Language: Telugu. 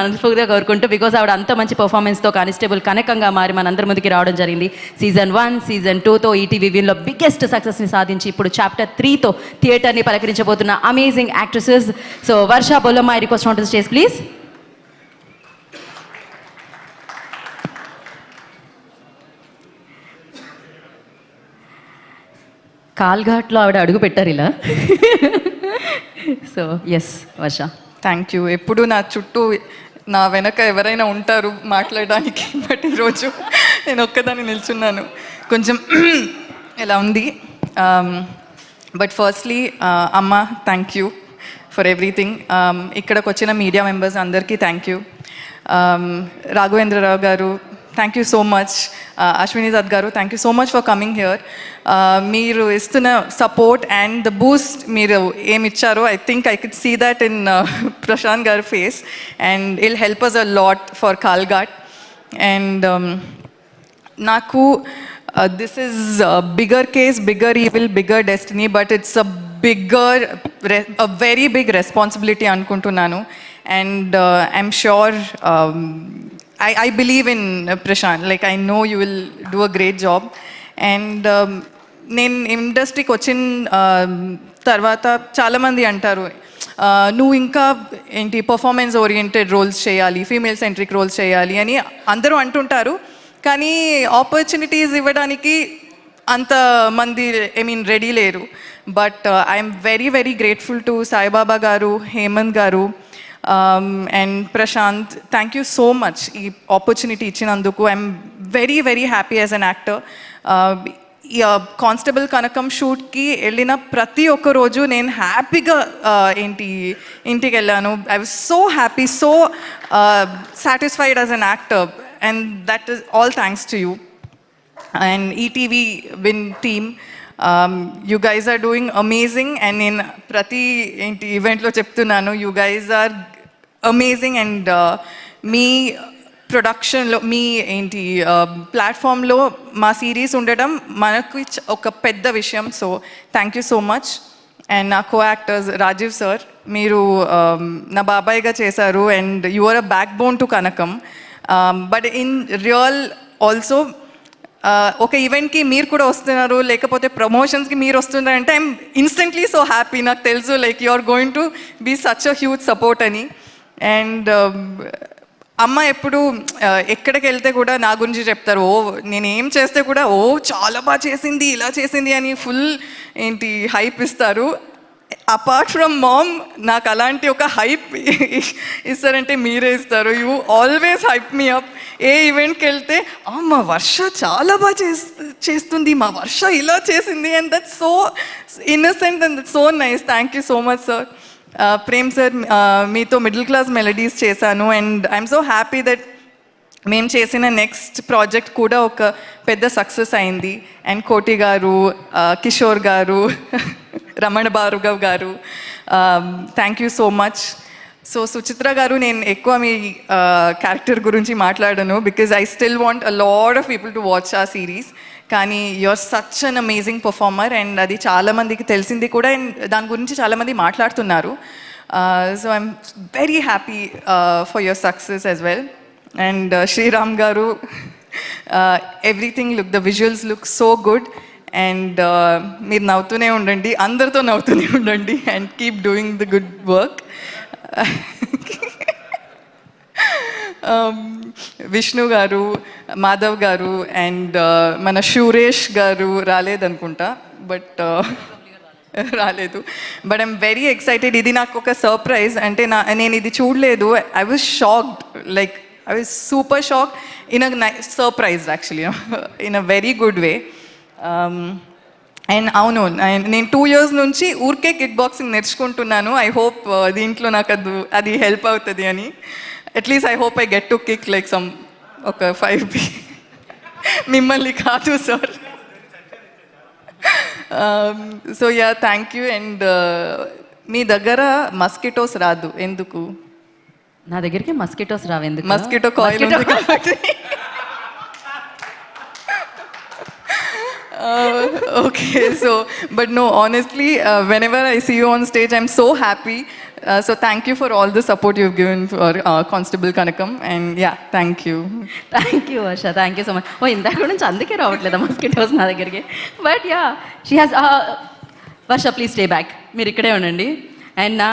మనస్ఫూర్తిగా కోరుకుంటూ బికాజ్ ఆవిడ అంత మంచి పర్ఫార్మెన్స్తో కానిస్టేబుల్ కనకంగా మారి మనందరి ముందుకి రావడం జరిగింది. సీజన్ 1, సీజన్ 2తో ఈటీవీ విన్లో బిగ్గెస్ట్ సక్సెస్ని సాధించి ఇప్పుడు చాప్టర్ 3తో థియేటర్ని పలకరించబోతున్న amazing actresses. So Varsha Bollamma, I request on to the stage please. కాల్ఘాట్లో ఆవిడ అడుగు పెట్టారు ఇలా. So yes Varsha. Thank you. ఎప్పుడు నా చుట్టూ నా వెనక ఎవరైనా ఉంటారు మాట్లాడడానికి, బట్ ఈరోజు నేను ఒక్కదాన్ని నిల్చున్నాను, కొంచెం ఎలా ఉంది. బట్ ఫస్ట్లీ అమ్మ, థ్యాంక్ యూ ఫర్ ఎవ్రీథింగ్. ఇక్కడికి వచ్చిన మీడియా మెంబర్స్ అందరికీ థ్యాంక్ యూ. రాఘవేంద్రరావు గారు, thank you so much. Ashwini Dutt గారు, thank you so much for coming here. మీరు ఇస్తున్న సపోర్ట్ అండ్ ద బూస్ట్ మీరు ఏమి ఇచ్చారో, I think I could see that in Prashanth గారి face, and I'll help us a lot for Kalghat. And నాకు this is bigger case, bigger evil, bigger destiny, but it's a bigger, a very big responsibility అనుకుంటున్నాను. And I'm sure, I believe in Prashant. Like, I know you will do a great job. And నేను ఇండస్ట్రీకి వచ్చిన తర్వాత చాలామంది అంటారు, నువ్వు ఇంకా ఏంటి పర్ఫార్మెన్స్ ఓరియంటెడ్ రోల్స్ చేయాలి, ఫీమేల్ సెంట్రిక్ రోల్స్ చేయాలి అని అందరూ అంటుంటారు. కానీ ఆపర్చునిటీస్ ఇవ్వడానికి అంతమంది రెడీ లేరు. But I'm very very grateful to Saibaba గారు, హేమంత్ గారు, and Prashanth. Thank you so much ఈ ఆపర్చునిటీ ఇచ్చినందుకు. I'm very very happy as an actor. Constable Kanakam షూట్కి వెళ్ళిన ప్రతి ఒక్క రోజు నేను హ్యాపీగా ఇంటికి వెళ్ళాను. I was so happy, so satisfied as an actor, and that is all thanks to you and ETV Win team. You guys are doing amazing, and నేను ప్రతి ఈవెంట్లో చెప్తున్నాను, you guys are amazing. And మీ ప్రొడక్షన్లో, మీ ప్లాట్ఫామ్లో మా సిరీస్ ఉండడం మనకు ఒక పెద్ద విషయం. So thank you so much. And నా కో యాక్టర్స్ రాజీవ్ సార్, మీరు నా బాబాయ్గా చేశారు, and you are a backbone to Kanakam. But in real also ఒక ఈవెంట్కి మీరు కూడా వస్తున్నారు, లేకపోతే ప్రమోషన్స్కి మీరు వస్తున్నారు అంటే ఐఎమ్ ఇన్స్టెంట్లీ సో హ్యాపీ. నాకు తెలుసు like you are going to be such a huge support అని. అండ్ అమ్మ ఎప్పుడు ఎక్కడికి వెళ్తే కూడా నా గురించి చెప్తారు, నేను ఏం చేస్తే కూడా చాలా బాగా చేసింది, ఇలా చేసింది అని ఫుల్ హైప్ ఇస్తారు. అపార్ట్ ఫ్రమ్ మామ్, నాకు అలాంటి ఒక హైప్ ఇస్తారంటే మీరే ఇస్తారు. You always hype me up. ఏ ఈవెంట్కి వెళ్తే మా వర్ష చాలా బాగా చేస్తుంది, మా వర్ష ఇలా చేసింది, and that so innocent and that so nice. Thank you so much sir. Prem sir, మీతో మిడిల్ క్లాస్ మెలడీస్ చేశాను, and I'm so happy that మేము చేసిన నెక్స్ట్ ప్రాజెక్ట్ కూడా ఒక పెద్ద సక్సెస్ అయింది. అండ్ కోటి గారు, కిషోర్ గారు, రమణ భార్గవ్ గారు, thank you so much. So Suchitra గారు, నేను ఎక్కువ మీ క్యారెక్టర్ గురించి మాట్లాడను, because I still want a lot of people to watch ఆ సిరీస్. కానీ you are such an amazing performer, and అది చాలామందికి తెలిసింది కూడా, అండ్ దాని గురించి చాలామంది మాట్లాడుతున్నారు. So I'm very happy for your success as well. And Sriram గారు, everything the visuals look so good. And మీరు నవ్వుతూనే ఉండండి, అందరితో నవ్వుతూనే ఉండండి, and keep doing the good work. Vishnu గారు, మాధవ్ గారు, అండ్ మన సురేష్ గారు రాలేదనుకుంటా, బట్ రాలేదు. But I'm very excited. ఇది నాకు ఒక సర్ప్రైజ్. అంటే నేను ఇది చూడలేదు. I was shocked, like I was super shocked in a surprise actually, in a very good way. And అవును, నేను 2 years నుంచి ఊరికే కిక్ బాక్సింగ్ నేర్చుకుంటున్నాను. ఐ హోప్ దీంట్లో నాకు అది హెల్ప్ అవుతుంది అని. At least I hope I get to kick like some ఒక 5 మిమ్మల్ని కాదు sir. So yeah, thank you. And మీ దగ్గర మస్కిటోస్ రాదు ఎందుకు? నా దగ్గరికి మస్కిటోస్ రావు ఎందుకు? మస్కిటో కాయిల్ ఉంది కాబట్టి. Okay, so, but no, honestly, whenever I see you on stage, I'm so happy. So thank you for all the support you've given for Constable Kanakam, and yeah, thank you. Thank you Varsha, thank you so much. ఓ ఇందాక నుంచి అందుకే రావట్లేదు మస్కిటోస్ నా దగ్గరికి. But yeah she has Varsha please stay back, మీరు ఇక్కడే ఉండండి. అండ్